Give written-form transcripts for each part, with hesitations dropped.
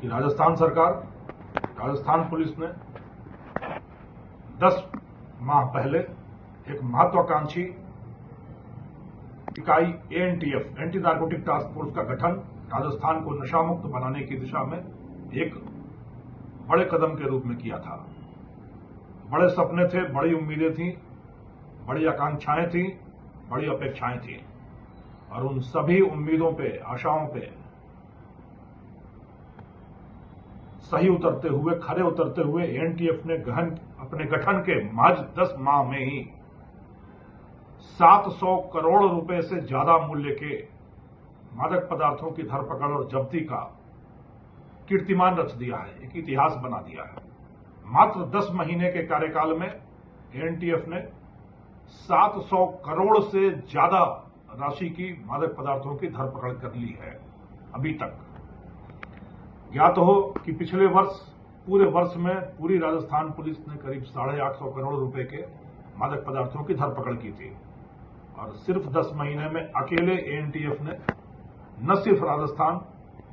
कि राजस्थान सरकार, राजस्थान पुलिस ने 10 माह पहले एक महत्वाकांक्षी इकाई ANTF, anti narcotic task force का गठन राजस्थान को नशा मुक्त बनाने की दिशा में एक बड़े कदम के रूप में किया था। बड़े सपने थे, बड़ी उम्मीदें थीं, बड़ी आकांक्षाएं थीं, बड़ी अपेक्षाएं थीं, और उन सभी उम्मीदों पे, आशाओं पे सही उतरते हुए, खरे उतरते हुए एएनटीएफ ने अपने गठन के महज 10 माह में ही 700 करोड़ रुपए से ज्यादा मूल्य के मादक पदार्थों की धरपकड़ और जब्ती का कीर्तिमान रच दिया है, एक इतिहास बना दिया है। मात्र 10 महीने के कार्यकाल में एएनटीएफ ने 700 करोड़ से ज्यादा राशि की मादक पदार्थों की धरपकड़ कर ली है अभी तक। ज्ञात हो कि पिछले वर्ष, पूरे वर्ष में पूरी राजस्थान पुलिस ने करीब 850 करोड़ रुपए के मादक पदार्थों की धरपकड़ की थी, और सिर्फ 10 महीने में अकेले एएनटीएफ ने न सिर्फ राजस्थान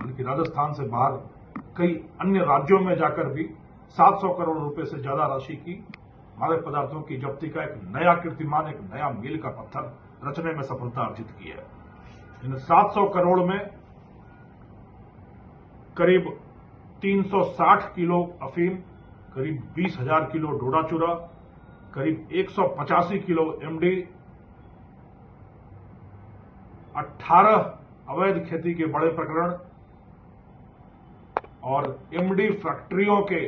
बल्कि राजस्थान से बाहर कई अन्य राज्यों में जाकर भी 700 करोड़ रुपए से ज्यादा राशि की मादक पदार्थों की जब्ती का एक नया कीर्तिमान, एक नया मील का पत्थर रचने में सफलता अर्जित की है। इन 700 करोड़ में करीब 360 किलो अफीम, करीब 20,000 किलो डोडा चूरा, करीब 185 किलो एमडी, 18 अवैध खेती के बड़े प्रकरण और एमडी फैक्ट्रियों के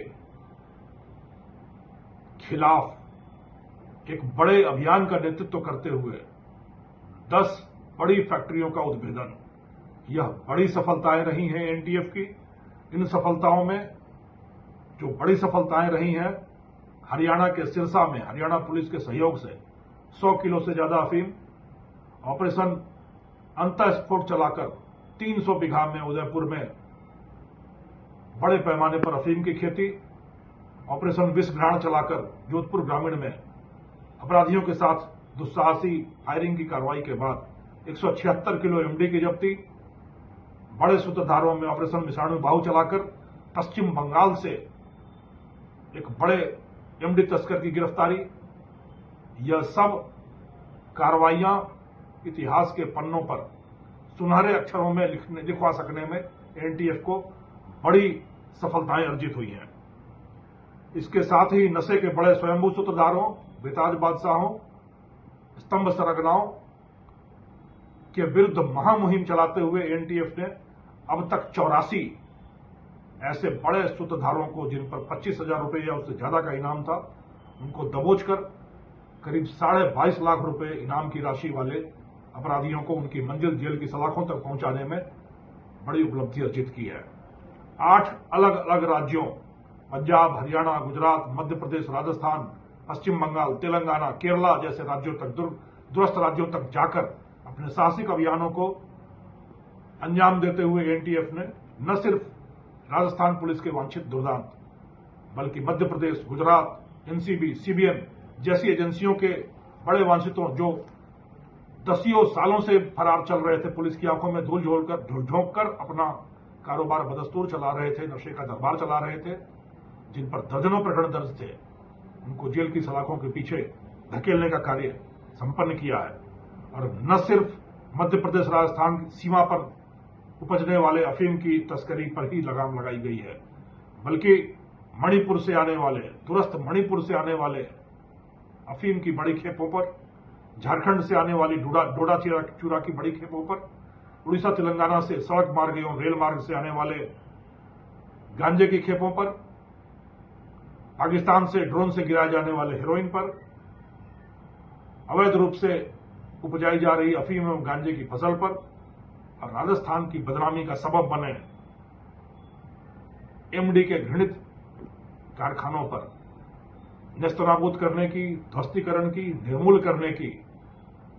खिलाफ एक बड़े अभियान का नेतृत्व करते हुए 10 बड़ी फैक्ट्रियों का उद्भेदन, यह बड़ी सफलताएं रही हैं एएनटीएफ की। इन सफलताओं में जो बड़ी सफलताएं रही हैं, हरियाणा के सिरसा में हरियाणा पुलिस के सहयोग से 100 किलो से ज्यादा अफीम, ऑपरेशन अंतःस्फोट चलाकर 300 बीघा में उदयपुर में बड़े पैमाने पर अफीम की खेती, ऑपरेशन विषग्रहण चलाकर जोधपुर ग्रामीण में अपराधियों के साथ दुस्साहसी फायरिंग की कार्रवाई के बाद 176 किलो एमडी की जब्ती, बड़े सूत्रधारों में ऑपरेशन विषाणु बाहु चलाकर पश्चिम बंगाल से एक बड़े एमडी तस्कर की गिरफ्तारी। यह सब कार्रवाइयां इतिहास के पन्नों पर सुनहरे अक्षरों में लिखवा सकने में एएनटीएफ को बड़ी सफलताएं अर्जित हुई हैं। इसके साथ ही नशे के बड़े स्वयंभू सूत्रधारों, बेताज बादशाहों, स्तंभ सरगनाओं के विरुद्ध महामुहिम चलाते हुए एएनटीएफ ने अब तक 84 ऐसे बड़े सूत्रधारों को, जिन पर 25,000 रुपये या उससे ज्यादा का इनाम था, उनको दबोचकर करीब 22.5 लाख रुपए इनाम की राशि वाले अपराधियों को उनकी मंजिल जेल की सलाखों तक पहुंचाने में बड़ी उपलब्धि अर्जित की है। 8 अलग अलग राज्यों, पंजाब, हरियाणा, गुजरात, मध्य प्रदेश, राजस्थान, पश्चिम बंगाल, तेलंगाना, केरला जैसे राज्यों तक, दूरस्थ राज्यों तक जाकर अपने साहसिक अभियानों को अंजाम देते हुए एएनटीएफ ने न सिर्फ राजस्थान पुलिस के वांछित दुर्दांत, बल्कि मध्य प्रदेश, गुजरात, एनसीबी, सीबीएन जैसी एजेंसियों के बड़े वांछितों, जो दसियों सालों से फरार चल रहे थे, पुलिस की आंखों में धूल झोंक कर अपना कारोबार बदस्तूर चला रहे थे, नशे का दरबार चला रहे थे, जिन पर दर्जनों प्रकरण दर्ज थे, उनको जेल की सलाखों के पीछे धकेलने का कार्य संपन्न किया है। और न सिर्फ मध्य प्रदेश राजस्थान की सीमा पर उपजने वाले अफीम की तस्करी पर ही लगाम लगाई गई है, बल्कि मणिपुर से आने वाले, दूरस्थ मणिपुर से आने वाले अफीम की बड़ी खेपों पर, झारखंड से आने वाली डोडा चूरा की बड़ी खेपों पर, उड़ीसा तेलंगाना से सड़क मार्ग एवं रेल मार्ग से आने वाले गांजे की खेपों पर, पाकिस्तान से ड्रोन से गिराए जाने वाले हेरोइन पर, अवैध रूप से उपजाई जा रही अफीम एवं गांजे की फसल पर, और राजस्थान की बदनामी का सबब बने एमडी के घृणित कारखानों पर नेस्तनाबूद करने की, ध्वस्तीकरण की, निर्मूल करने की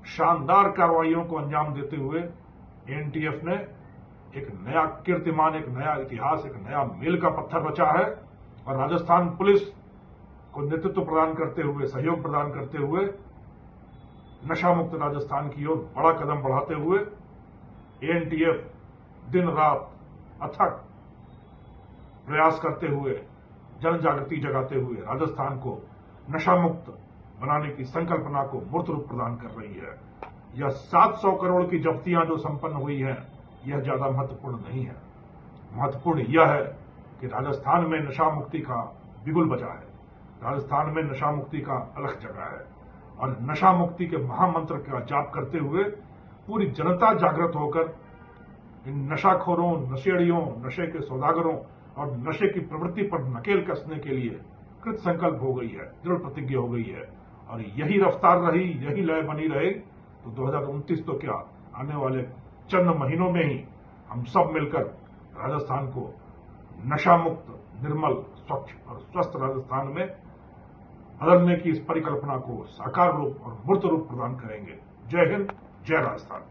शानदार कार्रवाइयों को अंजाम देते हुए एएनटीएफ ने एक नया कीर्तिमान, एक नया इतिहास, एक नया मील का पत्थर रचा है। और राजस्थान पुलिस को नेतृत्व प्रदान करते हुए, सहयोग प्रदान करते हुए नशा मुक्त राजस्थान की ओर बड़ा कदम बढ़ाते हुए एएनटीएफ दिन रात अथक प्रयास करते हुए, जन जागृति जगाते हुए राजस्थान को नशा मुक्त बनाने की संकल्पना को मूर्त रूप प्रदान कर रही है। यह 700 करोड़ की जब्तियां जो संपन्न हुई हैं, यह ज्यादा महत्वपूर्ण नहीं है। महत्वपूर्ण यह है कि राजस्थान में नशा मुक्ति का बिगुल बजा है, राजस्थान में नशा मुक्ति का अलख जगा है और नशा मुक्ति के महामंत्र का जाप करते हुए पूरी जनता जागृत होकर इन नशाखोरों, नशेड़ियों, नशे के सौदागरों और नशे की प्रवृत्ति पर नकेल कसने के लिए कृत संकल्प हो गई है, दृढ़ प्रतिज्ञा हो गई है। और यही रफ्तार रही, यही लय बनी रहे तो 2029 तो क्या, आने वाले चंद महीनों में ही हम सब मिलकर राजस्थान को नशा मुक्त, निर्मल, स्वच्छ और स्वस्थ राजस्थान में बदलने की इस परिकल्पना को साकार रूप और मूर्त रूप प्रदान करेंगे। जय हिंद, जय राजस्थान।